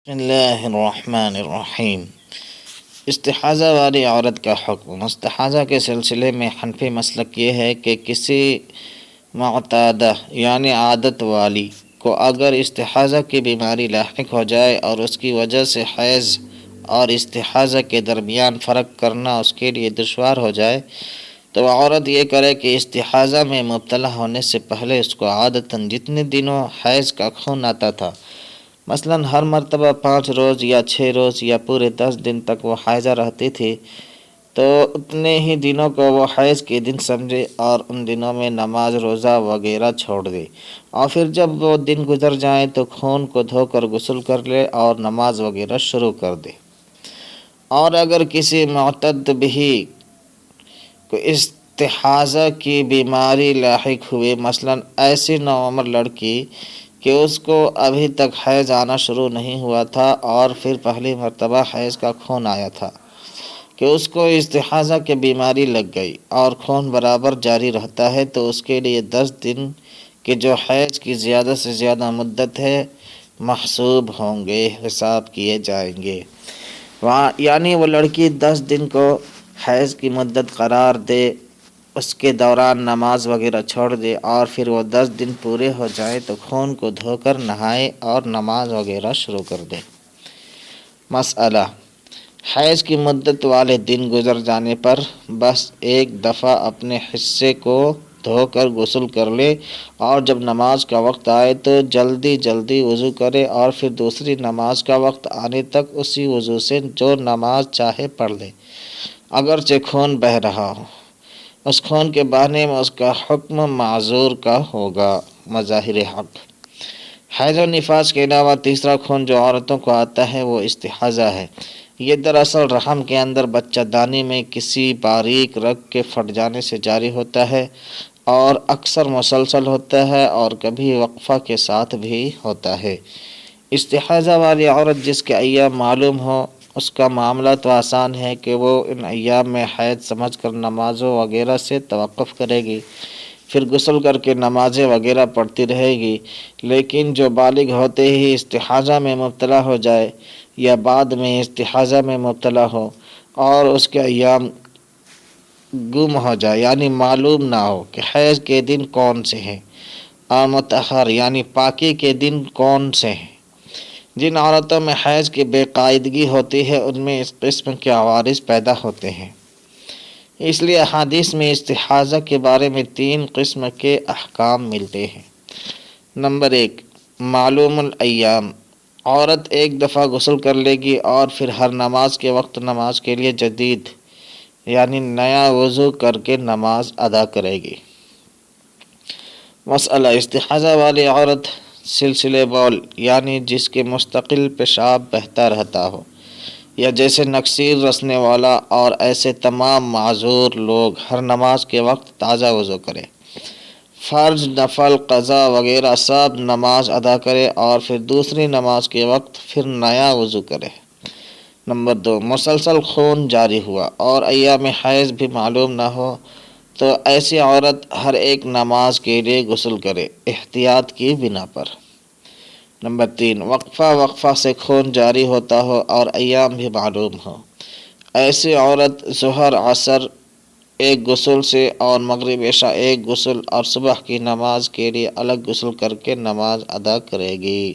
بسم اللہ الرحمن الرحیم۔ استحاضہ والی عورت کا حکم۔ استحاضہ کے سلسلے میں حنفی مسلک یہ ہے کہ کسی معتادہ یعنی عادت والی کو اگر استحاضہ کی بیماری لاحق ہو جائے اور اس کی وجہ سے حیض اور استحاضہ کے درمیان فرق کرنا اس کے لیے دشوار ہو جائے تو عورت یہ کرے کہ استحاضہ میں مبتلا ہونے سے پہلے اس کو عادتاً جتنے دنوں حیض کا خون آتا تھا، مثلاً ہر مرتبہ 5 روز یا 6 روز یا پورے 10 دن تک وہ حائضہ رہتی تھی، تو اتنے ہی دنوں کو وہ حیض کے دن سمجھے اور ان دنوں میں نماز روزہ وغیرہ چھوڑ دے، اور پھر جب وہ دن گزر جائیں تو خون کو دھو کر غسل کر لے اور نماز وغیرہ شروع کر دے۔ اور اگر کسی معتد بھی کو استحاضہ کی بیماری لاحق ہوئے، مثلاً ایسی نوعمر لڑکی کہ اس کو ابھی تک حیض آنا شروع نہیں ہوا تھا اور پھر پہلی مرتبہ حیض کا خون آیا تھا کہ اس کو استحاضہ کی بیماری لگ گئی اور خون برابر جاری رہتا ہے، تو اس کے لیے 10 دن کے جو حیض کی زیادہ سے زیادہ مدت ہے محسوب ہوں گے، حساب کیے جائیں گے۔ یعنی وہ لڑکی 10 دن کو حیض کی مدت قرار دے، اس کے دوران نماز وغیرہ چھوڑ دے اور پھر وہ 10 دن پورے ہو جائیں تو خون کو دھو کر نہائے اور نماز وغیرہ شروع کر دے۔ مسئلہ: حیض کی مدت والے دن گزر جانے پر بس ایک دفعہ اپنے حصے کو دھو کر غسل کر لے اور جب نماز کا وقت آئے تو جلدی وضو کرے اور پھر دوسری نماز کا وقت آنے تک اسی وضو سے جو نماز چاہے پڑھ لے، اگرچہ خون بہہ رہا ہو۔ اس خون کے بہنے میں اس کا حکم معذور کا ہوگا۔ مظاہر حق: حیض و نفاس کے علاوہ تیسرا خون جو عورتوں کو آتا ہے وہ استحاضہ ہے۔ یہ دراصل رحم کے اندر بچہ دانی میں کسی باریک رگ کے پھٹ جانے سے جاری ہوتا ہے اور اکثر مسلسل ہوتا ہے اور کبھی وقفہ کے ساتھ بھی ہوتا ہے۔ استحاضہ والی عورت جس کے ایام معلوم ہو، اس کا معاملہ تو آسان ہے کہ وہ ان ایام میں حیض سمجھ کر نمازوں وغیرہ سے توقف کرے گی، پھر غسل کر کے نمازیں وغیرہ پڑھتی رہے گی، لیکن جو بالغ ہوتے ہی استحاضہ میں مبتلا ہو جائے یا بعد میں استحاضہ میں مبتلا ہو اور اس کے ایام گم ہو جائے یعنی معلوم نہ ہو کہ حیض کے دن کون سے ہیں اور متأخر یعنی پاکی کے دن کون سے ہیں، جن عورتوں میں حیض کی بے قاعدگی ہوتی ہے ان میں اس قسم کے عوارض پیدا ہوتے ہیں۔ اس لیے احادیث میں استحاضہ کے بارے میں 3 قسم کے احکام ملتے ہیں۔ نمبر 1، معلوم الایام: عورت ایک دفعہ غسل کر لے گی اور پھر ہر نماز کے وقت نماز کے لیے جدید یعنی نیا وضو کر کے نماز ادا کرے گی۔ مسئلہ: استحاضہ والی عورت سلسلے بول یعنی جس کے مستقل پیشاب بہتا رہتا ہو، یا جیسے نکسیر رسنے والا اور ایسے تمام معذور لوگ ہر نماز کے وقت تازہ وضو کرے، فرض نفل قضا وغیرہ سب نماز ادا کرے اور پھر دوسری نماز کے وقت پھر نیا وضو کرے۔ نمبر 2، مسلسل خون جاری ہوا اور ایام حیض بھی معلوم نہ ہو تو ایسی عورت ہر ایک نماز کے لیے غسل کرے احتیاط کی بنا پر۔ نمبر 3، وقفہ سے خون جاری ہوتا ہو اور ایام بھی معلوم ہو، ایسی عورت ظہر عصر ایک غسل سے اور مغرب عشاء ایک غسل اور صبح کی نماز کے لیے الگ غسل کر کے نماز ادا کرے گی۔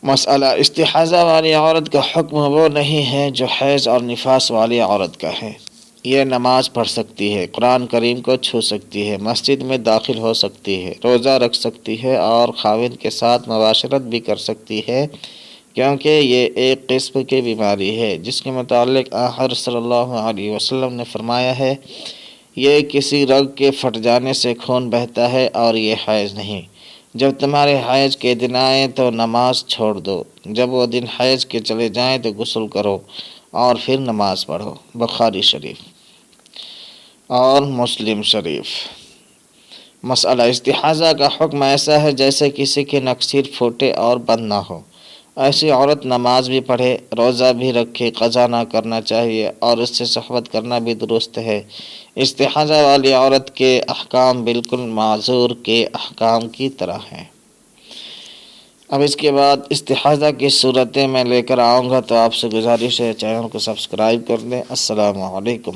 مسئلہ: استحاضہ والی عورت کا حکم وہ نہیں ہے جو حیض اور نفاس والی عورت کا ہے۔ یہ نماز پڑھ سکتی ہے، قرآن کریم کو چھو سکتی ہے، مسجد میں داخل ہو سکتی ہے، روزہ رکھ سکتی ہے اور خاوند کے ساتھ مباشرت بھی کر سکتی ہے، کیونکہ یہ ایک قسم کی بیماری ہے جس کے متعلق آقا صلی اللہ علیہ وسلم نے فرمایا ہے، یہ کسی رگ کے پھٹ جانے سے خون بہتا ہے اور یہ حیض نہیں۔ جب تمہارے حیض کے دن آئیں تو نماز چھوڑ دو، جب وہ دن حیض کے چلے جائیں تو غسل کرو اور پھر نماز پڑھو۔ بخاری شریف اور مسلم شریف۔ مسئلہ: استحاضہ کا حکم ایسا ہے جیسے کسی کی نکسیر پھوٹے اور بند نہ ہو، ایسی عورت نماز بھی پڑھے، روزہ بھی رکھے، قضا نہ کرنا چاہیے اور اس سے صحبت کرنا بھی درست ہے۔ استحاضہ والی عورت کے احکام بالکل معذور کے احکام کی طرح ہیں۔ اب اس کے بعد استحاضہ کی صورتیں میں لے کر آؤں گا، تو آپ سے گزارش ہے چینل کو سبسکرائب کر دیں۔ السلام علیکم۔